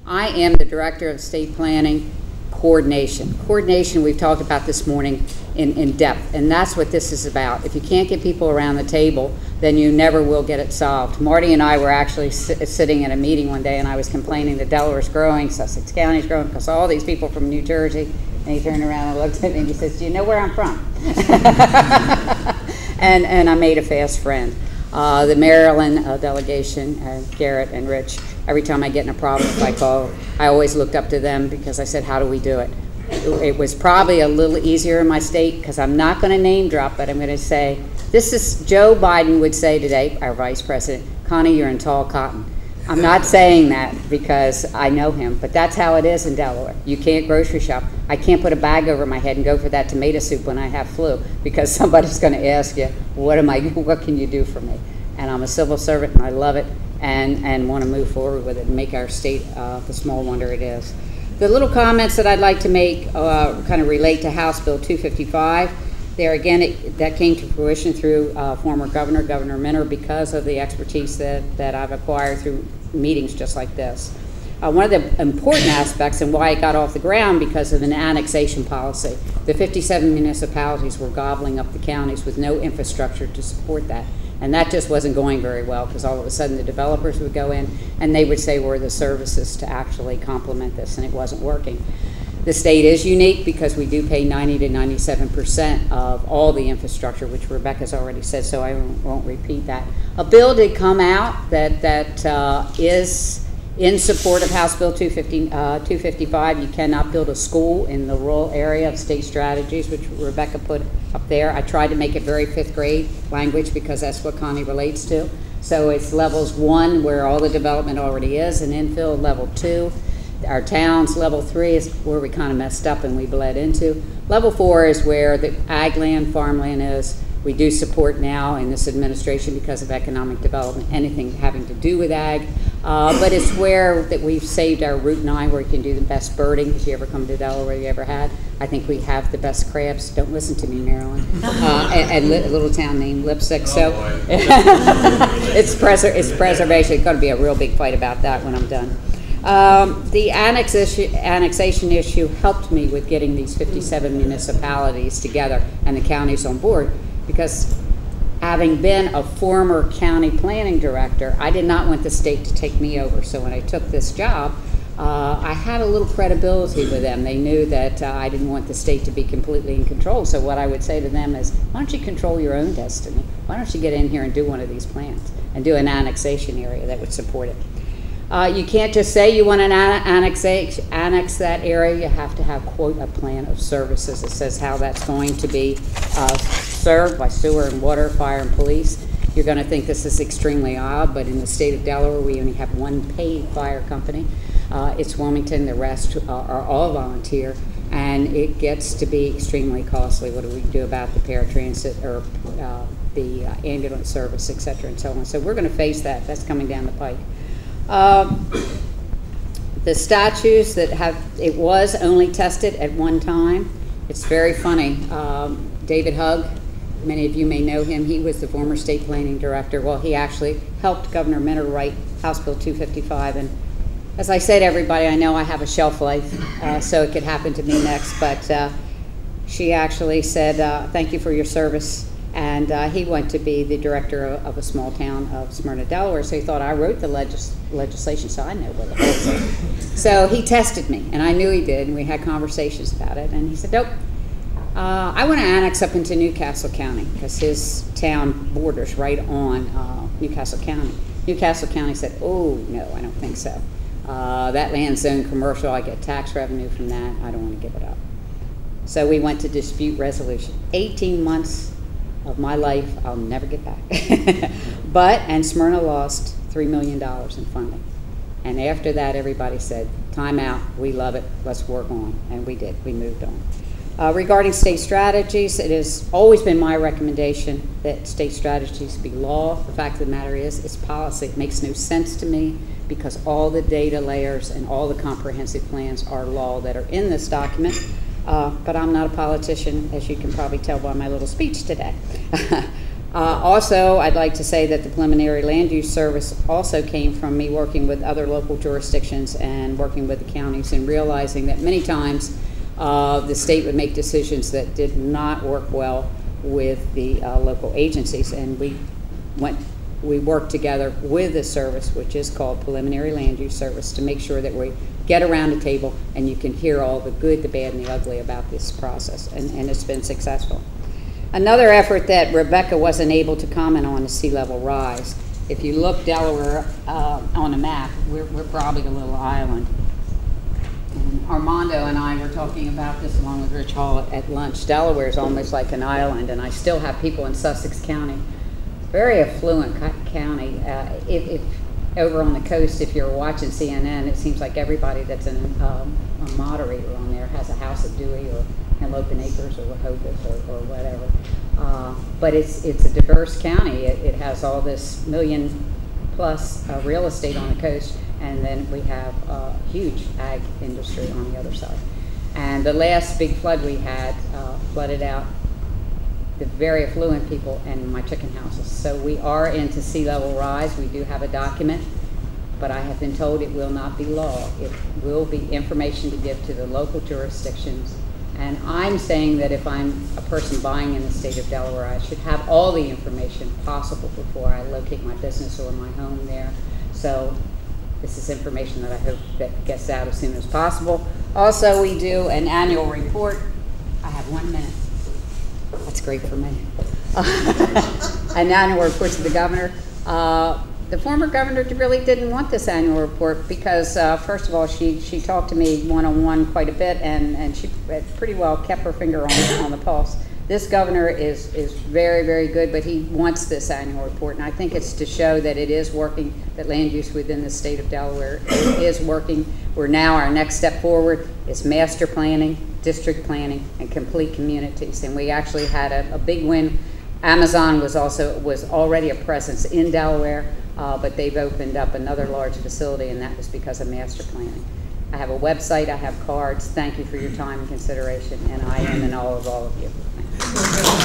I am the Director of State Planning Coordination. Coordination we've talked about this morning in depth, and that's what this is about. If you can't get people around the table, then you never will get it solved. Marty and I were actually sitting at a meeting one day, and I was complaining that Delaware's growing, Sussex County's growing, because all these people from New Jersey, and he turned around and looked at me and he says, "Do you know where I'm from?" and I made a fast friend. The Maryland delegation, Garrett and Rich, every time I get in a problem, if I call, I always looked up to them because I said, how do we do it? It was probably a little easier in my state because I'm not going to name drop, but I'm going to say, this is, Joe Biden would say today, our vice president, Connie, you're in tall cotton. I'm not saying that because I know him, but that's how it is in Delaware. You can't grocery shop. I can't put a bag over my head and go for that tomato soup when I have flu because somebody's going to ask you, what can you do for me? And I'm a civil servant and I love it and want to move forward with it and make our state the small wonder it is. The little comments that I'd like to make kind of relate to House Bill 255. There again, that came to fruition through former Governor Minner, because of the expertise that I've acquired through meetings just like this. One of the important aspects and why it got off the ground because of an annexation policy. The 57 municipalities were gobbling up the counties with no infrastructure to support that. And that just wasn't going very well because all of a sudden the developers would go in and they would say where are the services to actually complement this, and it wasn't working. The state is unique because we do pay 90 to 97% of all the infrastructure, which Rebecca's already said, so I won't repeat that. A bill did come out that is in support of House Bill 255. You cannot build a school in the rural area of state strategies, which Rebecca put up there. I tried to make it very fifth grade language because that's what Connie relates to. So it's levels 1 where all the development already is, and infill level 2. Our towns, level 3 is where we kind of messed up and we bled into. Level 4 is where the ag land, farmland is. We do support now in this administration because of economic development, anything having to do with ag. But it's where that we've saved our Route 9 where you can do the best birding. If you ever come to Delaware, you ever had. I think we have the best crabs. Don't listen to me, Maryland. And a little town named Lipsick. So it's preservation. It's going to be a real big fight about that when I'm done. The annexation issue helped me with getting these 57 municipalities together and the counties on board because having been a former county planning director, I did not want the state to take me over. So when I took this job, I had a little credibility with them. They knew that I didn't want the state to be completely in control. So what I would say to them is, why don't you control your own destiny? Why don't you get in here and do one of these plans and do an annexation area that would support it? You can't just say you want to annex that area. You have to have, quote, a plan of services that says how that's going to be served by sewer and water, fire and police. You're going to think this is extremely odd, but in the state of Delaware, we only have one paid fire company. It's Wilmington. The rest are all volunteer, and it gets to be extremely costly. What do we do about the paratransit or the ambulance service, et cetera, and so on? So we're going to face that. That's coming down the pike. The statues that it was only tested at one time. It's very funny. David Hugg, many of you may know him. He was the former state planning director. Well, he actually helped Governor Minner write House Bill 255. And as I said, everybody, I know I have a shelf life, so it could happen to me next. But she actually said, thank you for your service. And he went to be the director of a small town of Smyrna, Delaware, so he thought I wrote the legislation, so I know what it is. So he tested me, and I knew he did, and we had conversations about it. And he said, nope, I want to annex up into Newcastle County, because his town borders right on Newcastle County. Newcastle County said, oh, no, I don't think so. That land's zoned commercial, I get tax revenue from that, I don't want to give it up. So we went to dispute resolution. 18 months of my life I'll never get back. And Smyrna lost $3 million in funding. And after that, everybody said, time out, we love it, let's work on. And we did, we moved on. Regarding state strategies, it has always been my recommendation that state strategies be law. The fact of the matter is, it's policy. It makes no sense to me because all the data layers and all the comprehensive plans are law that are in this document. But I'm not a politician, as you can probably tell by my little speech today. Also, I'd like to say that the preliminary land use service also came from me working with other local jurisdictions and working with the counties and realizing that many times the state would make decisions that did not work well with the local agencies, and we worked together with the service, which is called preliminary land use service, to make sure that we get around the table and you can hear all the good, the bad, and the ugly about this process, and it's been successful. Another effort that Rebecca wasn't able to comment on is sea level rise. If you look Delaware on a map, we're probably a little island. And Armando and I were talking about this along with Rich Hall at lunch. Delaware is almost like an island, and I still have people in Sussex County, very affluent county. If over on the coast, if you're watching CNN, it seems like everybody that's a moderator on there has a house at Dewey or Henlopen Acres or Rehoboth or whatever. But it's a diverse county. It has all this million-plus real estate on the coast, and then we have a huge ag industry on the other side. And the last big flood we had flooded out the very affluent people and my chicken houses. So we are into sea level rise. We do have a document, but I have been told it will not be law. It will be information to give to the local jurisdictions. And I'm saying that if I'm a person buying in the state of Delaware, I should have all the information possible before I locate my business or my home there. So this is information that I hope that gets out as soon as possible. Also, we do an annual report. I have 1 minute. That's great for me. An annual report to the governor. The former governor really didn't want this annual report because, first of all, she talked to me one-on-one quite a bit, and she pretty well kept her finger on the pulse. This governor is very, very good, but he wants this annual report, and I think it's to show that it is working, that land use within the state of Delaware is working. We're now, our next step forward is master planning, district planning, and complete communities, and we actually had a big win. Amazon was already a presence in Delaware, but they've opened up another large facility, and that was because of master planning. I have a website, I have cards. Thank you for your time and consideration, and I am in awe of all of you. Thank you.